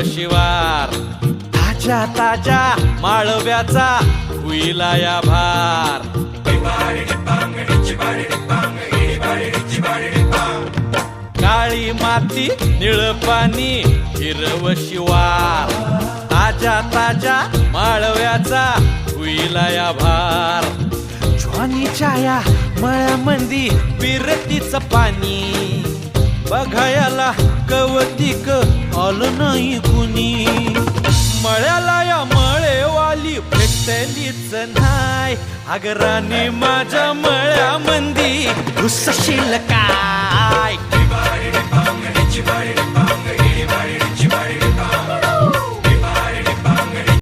शिवार ताज्या ताज्या माळव्याचा हुईला या भार काळी माती निळ पाणी हिरव शिवार ताज्या ताज्या माळव्याचा हुईला या भार ज्वानीच्या या मळ्यामंदी विरतीच पाणी बघायला कवतिक आलं नाही कुणी मळ्याला या मळेवाली भेटलीच नाय अगराने माझ्या मळ्यामंदी घुसशील काय